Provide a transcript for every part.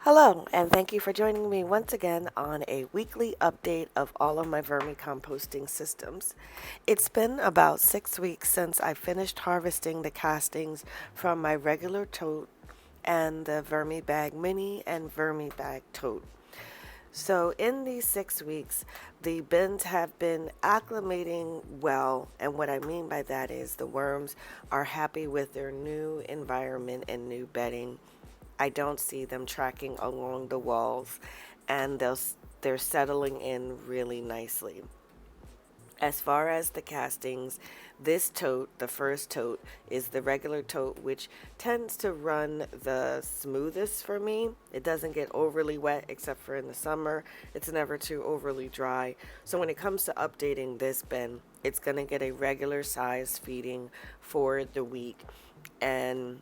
Hello, and thank you for joining me once again on a weekly update of all of my vermicomposting systems. It's been about 6 weeks since I finished harvesting the castings from my regular tote and the Vermibag Mini and Vermibag tote. So, in these 6 weeks, the bins have been acclimating well, and what I mean by that is the worms are happy with their new environment and new bedding. I don't see them tracking along the walls, and they're settling in really nicely. As far as the castings, this tote, the first tote, is the regular tote, which tends to run the smoothest for me. It doesn't get overly wet except for in the summer. It's never too overly dry. So when it comes to updating this bin, it's going to get a regular size feeding for the week. And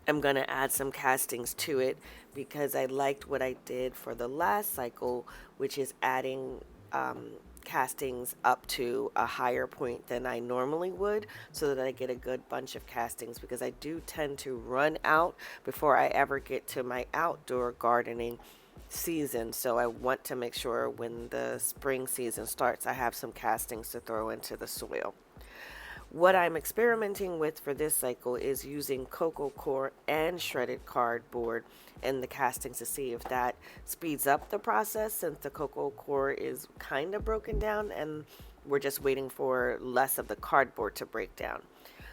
I'm going to add some castings to it because I liked what I did for the last cycle, which is adding castings up to a higher point than I normally would so that I get a good bunch of castings, because I do tend to run out before I ever get to my outdoor gardening season. So I want to make sure when the spring season starts, I have some castings to throw into the soil. What I'm experimenting with for this cycle is using cocoa core and shredded cardboard in the castings to see if that speeds up the process, since the cocoa core is kind of broken down and we're just waiting for less of the cardboard to break down.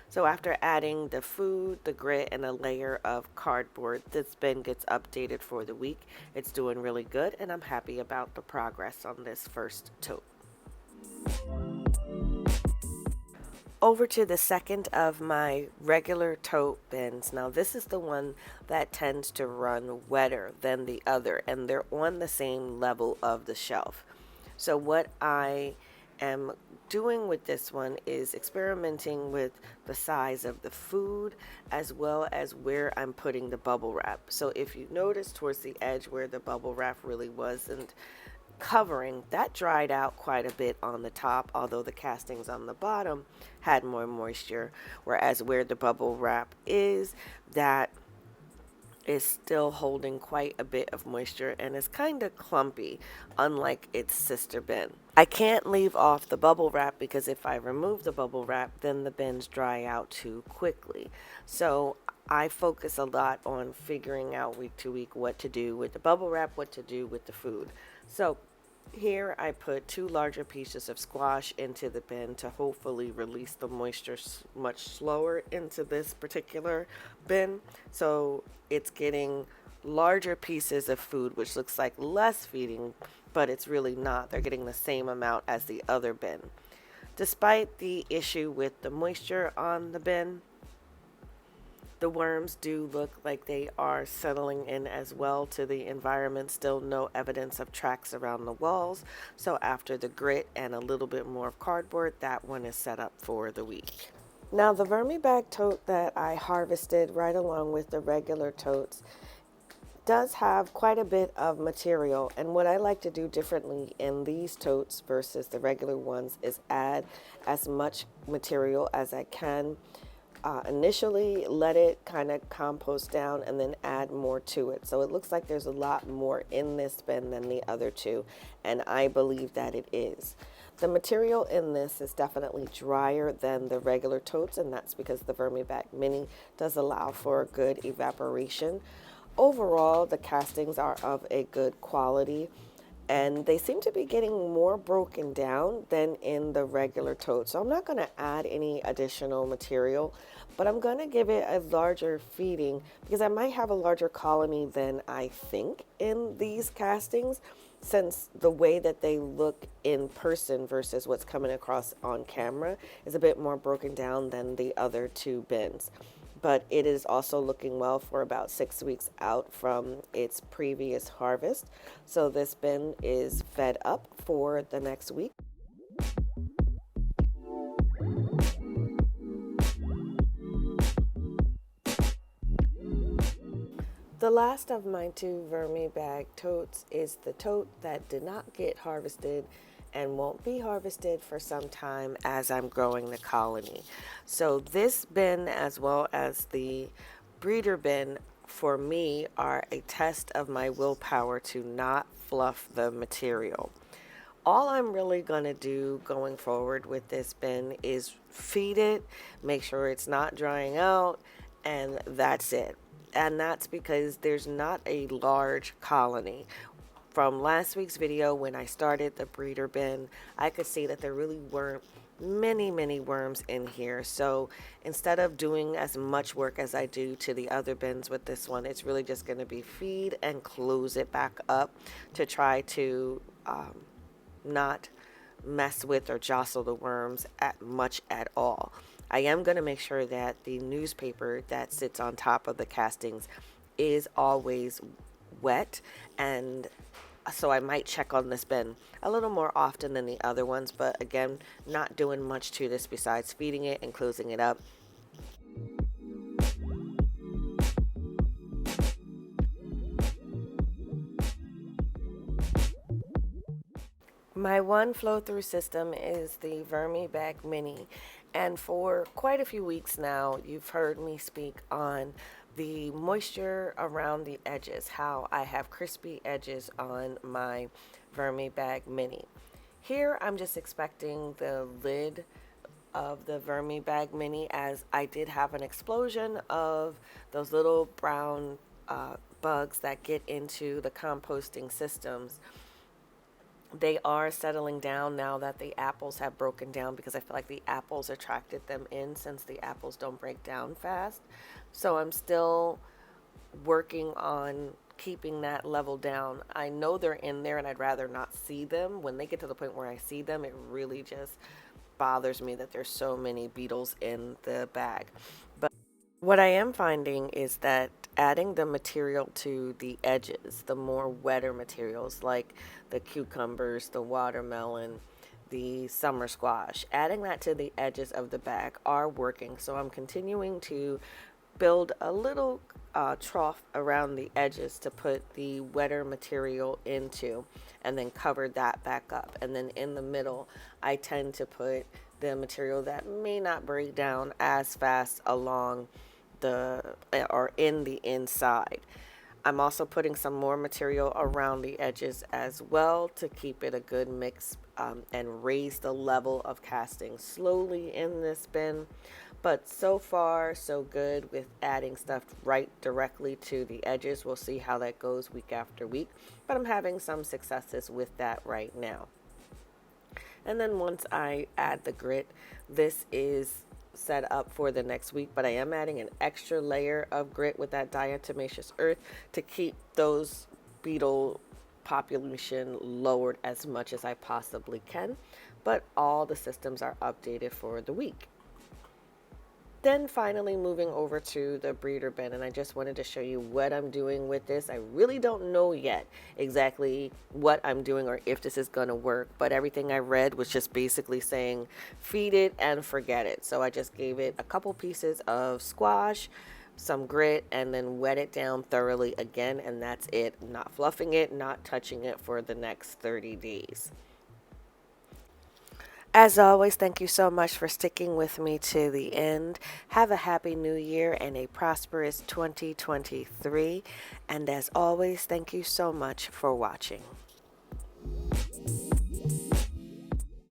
So after adding the food, the grit, and a layer of cardboard, this bin gets updated for the week. It's doing really good, and I'm happy about the progress on this first tote. Over to the second of my regular tote bins. Now, this is the one that tends to run wetter than the other, and they're on the same level of the shelf. So what I am doing with this one is experimenting with the size of the food as well as where I'm putting the bubble wrap. So if you notice towards the edge where the bubble wrap really wasn't covering, that dried out quite a bit on the top, although the castings on the bottom had more moisture, whereas where the bubble wrap is, that is still holding quite a bit of moisture and is kind of clumpy, unlike its sister bin. I can't leave off the bubble wrap because if I remove the bubble wrap, then the bins dry out too quickly. So I focus a lot on figuring out week to week what to do with the bubble wrap, what to do with the food. So here I put 2 larger pieces of squash into the bin to hopefully release the moisture much slower into this particular bin. So it's getting larger pieces of food, which looks like less feeding, but it's really not. They're getting the same amount as the other bin. Despite the issue with the moisture on the bin, the worms do look like they are settling in as well to the environment. Still no evidence of tracks around the walls. So after the grit and a little bit more of cardboard, that one is set up for the week. Now the Vermibag tote that I harvested right along with the regular totes does have quite a bit of material, and what I like to do differently in these totes versus the regular ones is add as much material as I can. Initially let it kind of compost down and then add more to it. So it looks like there's a lot more in this bin than the other two, and I believe that it is. The material in this is definitely drier than the regular totes, and that's because the Vermibag Mini does allow for good evaporation. Overall, the castings are of a good quality, and they seem to be getting more broken down than in the regular tote. So I'm not going to add any additional material, but I'm going to give it a larger feeding because I might have a larger colony than I think in these castings, since the way that they look in person versus what's coming across on camera is a bit more broken down than the other two bins. But it is also looking well for about 6 weeks out from its previous harvest. So this bin is fed up for the next week. The last of my 2 Vermibag totes is the tote that did not get harvested and won't be harvested for some time as I'm growing the colony. So this bin, as well as the breeder bin, for me are a test of my willpower to not fluff the material. All I'm really going to do going forward with this bin is feed it, make sure it's not drying out, and that's it. And that's because there's not a large colony. From last week's video, when I started the breeder bin, I could see that there really weren't many worms in here. So instead of doing as much work as I do to the other bins with this one, it's really just going to be feed and close it back up to try to not mess with or jostle the worms at all. I am going to make sure that the newspaper that sits on top of the castings is always wet, and so I might check on this bin a little more often than the other ones, but again, not doing much to this besides feeding it and closing it up. My one flow through system is the Vermibag Mini, and for quite a few weeks now you've heard me speak on the moisture around the edges, how I have crispy edges on my Vermibag Mini. Here I'm just expecting the lid of the Vermibag Mini, as I did have an explosion of those little brown bugs that get into the composting systems. They are settling down now that the apples have broken down, because I feel like the apples attracted them in, since the apples don't break down fast. So I'm still working on keeping that level down. I know they're in there and I'd rather not see them. When they get to the point where I see them, it really just bothers me that there's so many beetles in the bag. But what I am finding is that adding the material to the edges, the more wetter materials like the cucumbers, the watermelon, the summer squash, adding that to the edges of the bag are working. So I'm continuing to build a little trough around the edges to put the wetter material into, and then cover that back up. And then in the middle, I tend to put the material that may not break down as fast along the or in the inside. I'm also putting some more material around the edges as well to keep it a good mix, and raise the level of casting slowly in this bin. But so far so good with adding stuff right directly to the edges. We'll see how that goes week after week, but I'm having some successes with that right now. And then once I add the grit, this is set up for the next week, but I am adding an extra layer of grit with that diatomaceous earth to keep those beetle population lowered as much as I possibly can. But all the systems are updated for the week. Then finally moving over to the breeder bin, and I just wanted to show you what I'm doing with this. I really don't know yet exactly what I'm doing or if this is going to work, but everything I read was just basically saying feed it and forget it. So I just gave it a couple pieces of squash, some grit, and then wet it down thoroughly again, and that's it. Not fluffing it, not touching it for the next 30 days. As always, thank you so much for sticking with me to the end. Have a happy new year and a prosperous 2023. And as always, thank you so much for watching.